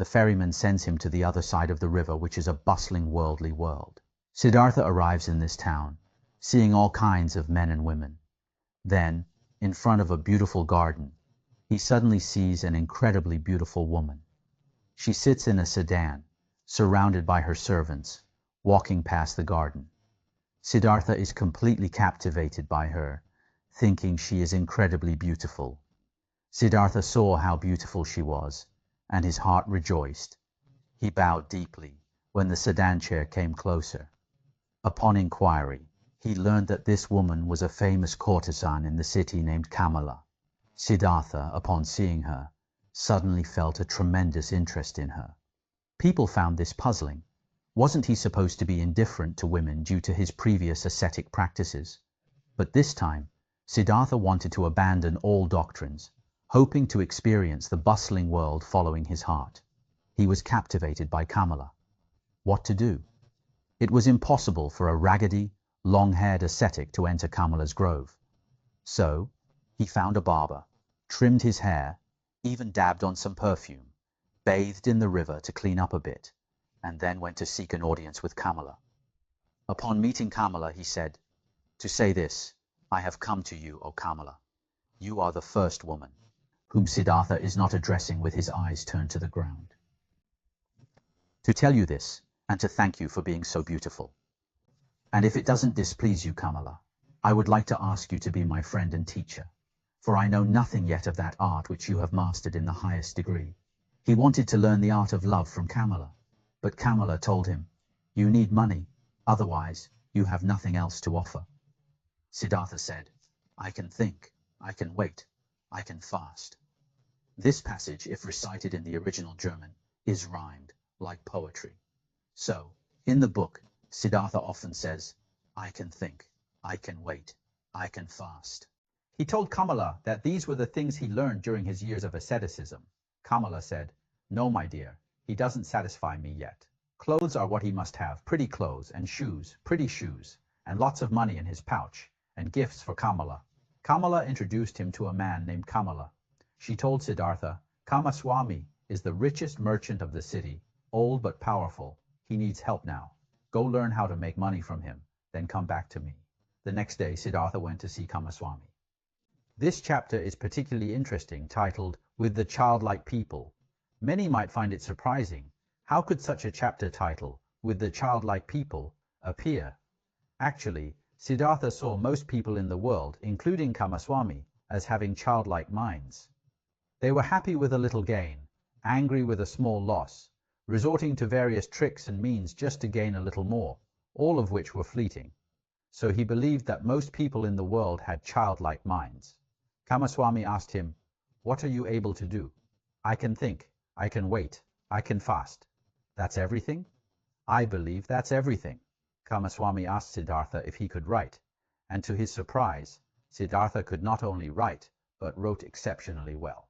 The ferryman sends him to the other side of the river, which is a bustling worldly world. Siddhartha arrives in this town, seeing all kinds of men and women. Then, in front of a beautiful garden, he suddenly sees an incredibly beautiful woman. She sits in a sedan, surrounded by her servants, walking past the garden. Siddhartha is completely captivated by her, thinking she is incredibly beautiful. Siddhartha saw how beautiful she was, and his heart rejoiced. He bowed deeply when the sedan chair came closer. Upon inquiry, he learned that this woman was a famous courtesan in the city named Kamala. Siddhartha, upon seeing her, suddenly felt a tremendous interest in her. People found this puzzling. Wasn't he supposed to be indifferent to women due to his previous ascetic practices? But this time, Siddhartha wanted to abandon all doctrines, hoping to experience the bustling world following his heart. He was captivated by Kamala. What to do? It was impossible for a raggedy, long-haired ascetic to enter Kamala's grove. So, he found a barber, trimmed his hair, even dabbed on some perfume, bathed in the river to clean up a bit, and then went to seek an audience with Kamala. Upon meeting Kamala, he said, "To say this, I have come to you, O Kamala. You are the first woman," whom Siddhartha is not addressing with his eyes turned to the ground. "To tell you this, and to thank you for being so beautiful. And if it doesn't displease you, Kamala, I would like to ask you to be my friend and teacher, for I know nothing yet of that art which you have mastered in the highest degree." He wanted to learn the art of love from Kamala, but Kamala told him, "You need money, otherwise you have nothing else to offer." Siddhartha said, "I can think, I can wait, I can fast." This passage, if recited in the original German, is rhymed, like poetry. So, in the book, Siddhartha often says, "I can think, I can wait, I can fast." He told Kamala that these were the things he learned during his years of asceticism. Kamala said, "No, my dear, he doesn't satisfy me yet. Clothes are what he must have, pretty clothes, and shoes, pretty shoes, and lots of money in his pouch, and gifts for Kamala." Kamala introduced him to a man named Kamala. She told Siddhartha, "Kama Swami is the richest merchant of the city, old but powerful. He needs help now. Go learn how to make money from him, then come back to me." The next day, Siddhartha went to see Kama Swami. This chapter is particularly interesting, titled, "With the Childlike People." Many might find it surprising. How could such a chapter title, "With the Childlike People," appear? Actually, Siddhartha saw most people in the world, including Kama Swami, as having childlike minds. They were happy with a little gain, angry with a small loss, resorting to various tricks and means just to gain a little more, all of which were fleeting. So he believed that most people in the world had childlike minds. Kama Swami asked him, "What are you able to do?" "I can think, I can wait, I can fast." "That's everything?" "I believe that's everything." Kama Swami asked Siddhartha if he could write, and to his surprise, Siddhartha could not only write, but wrote exceptionally well.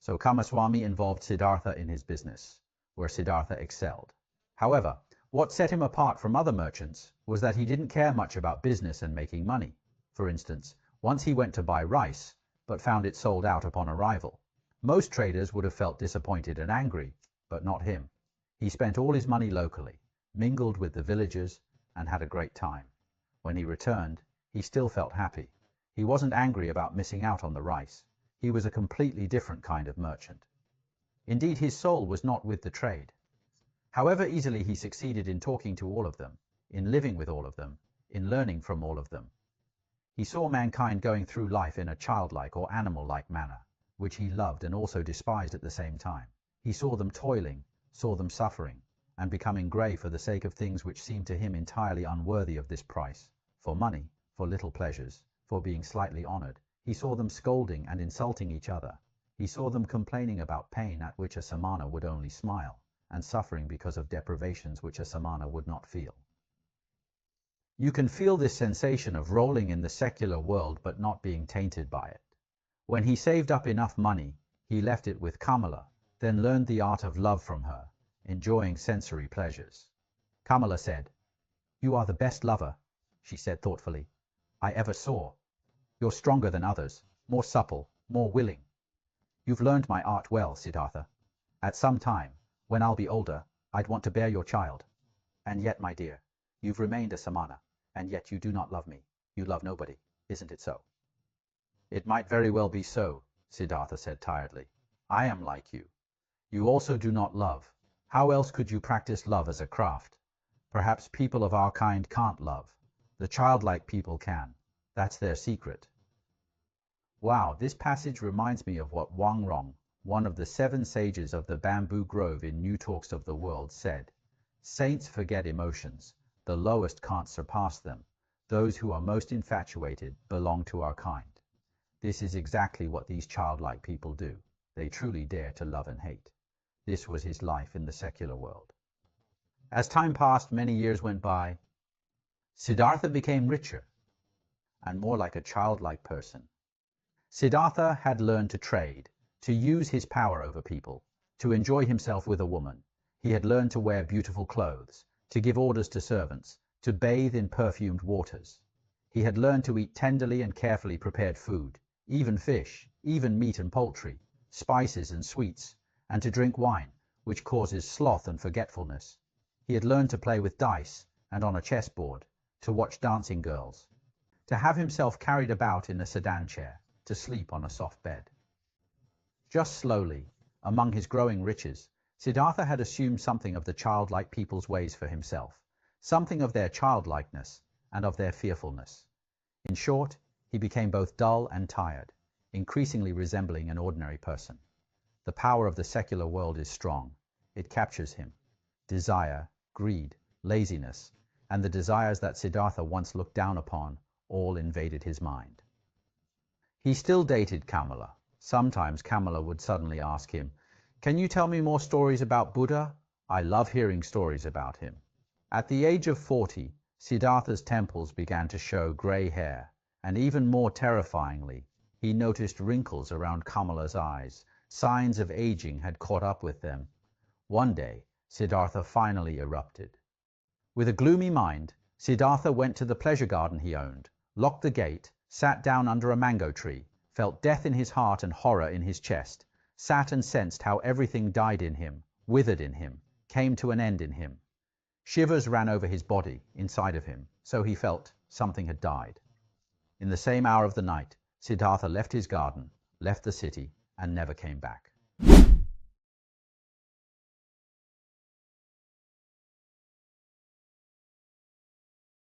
So Kama Swami involved Siddhartha in his business, where Siddhartha excelled. However, what set him apart from other merchants was that he didn't care much about business and making money. For instance, once he went to buy rice, but found it sold out upon arrival. Most traders would have felt disappointed and angry, but not him. He spent all his money locally, mingled with the villagers, and had a great time. When he returned, he still felt happy. He wasn't angry about missing out on the rice. He was a completely different kind of merchant. Indeed, his soul was not with the trade. However easily he succeeded in talking to all of them, in living with all of them, in learning from all of them. He saw mankind going through life in a childlike or animal-like manner, which he loved and also despised at the same time. He saw them toiling, saw them suffering, and becoming grey for the sake of things which seemed to him entirely unworthy of this price, for money, for little pleasures, for being slightly honoured. He saw them scolding and insulting each other. He saw them complaining about pain at which a samana would only smile, and suffering because of deprivations which a samana would not feel. You can feel this sensation of rolling in the secular world but not being tainted by it. When he saved up enough money, he left it with Kamala, then learned the art of love from her, enjoying sensory pleasures. Kamala said, "You are the best lover," she said thoughtfully, "I ever saw. You're stronger than others, more supple, more willing. You've learned my art well, Siddhartha. At some time, When I'll be older, I'd want to bear your child. And yet, my dear, you've remained a samana, and yet you do not love me. You love nobody, isn't it so? It might very well be so, Siddhartha said tiredly. I am like you. You also do not love. How else could you practice love as a craft? Perhaps people of our kind can't love. The childlike people can. That's their secret. Wow, this passage reminds me of what Wang Rong, one of the 7 sages of the bamboo grove in New Talks of the World, said. Saints forget emotions. The lowest can't surpass them. Those who are most infatuated belong to our kind. This is exactly what these childlike people do. They truly dare to love and hate. This was his life in the secular world. As time passed, many years went by. Siddhartha became richer and more like a childlike person. Siddhartha had learned to trade, to use his power over people, to enjoy himself with a woman. He had learned to wear beautiful clothes, to give orders to servants, to bathe in perfumed waters. He had learned to eat tenderly and carefully prepared food, even fish, even meat and poultry, spices and sweets, and to drink wine, which causes sloth and forgetfulness. He had learned to play with dice and on a chessboard, to watch dancing girls, to have himself carried about in a sedan chair, to sleep on a soft bed. Just slowly, among his growing riches, Siddhartha had assumed something of the childlike people's ways for himself, something of their childlikeness and of their fearfulness. In short, he became both dull and tired, increasingly resembling an ordinary person. The power of the secular world is strong. It captures him. Desire, greed, laziness, and the desires that Siddhartha once looked down upon all invaded his mind. He still dated Kamala. Sometimes Kamala would suddenly ask him, "Can you tell me more stories about Buddha? I love hearing stories about him." At the age of 40, Siddhartha's temples began to show grey hair, and even more terrifyingly, he noticed wrinkles around Kamala's eyes. Signs of aging had caught up with them. One day, Siddhartha finally erupted. With a gloomy mind, Siddhartha went to the pleasure garden he owned, locked the gate, sat down under a mango tree, felt death in his heart and horror in his chest, sat and sensed how everything died in him, withered in him, came to an end in him. Shivers ran over his body, inside of him, so he felt something had died. In the same hour of the night, Siddhartha left his garden, left the city, and never came back.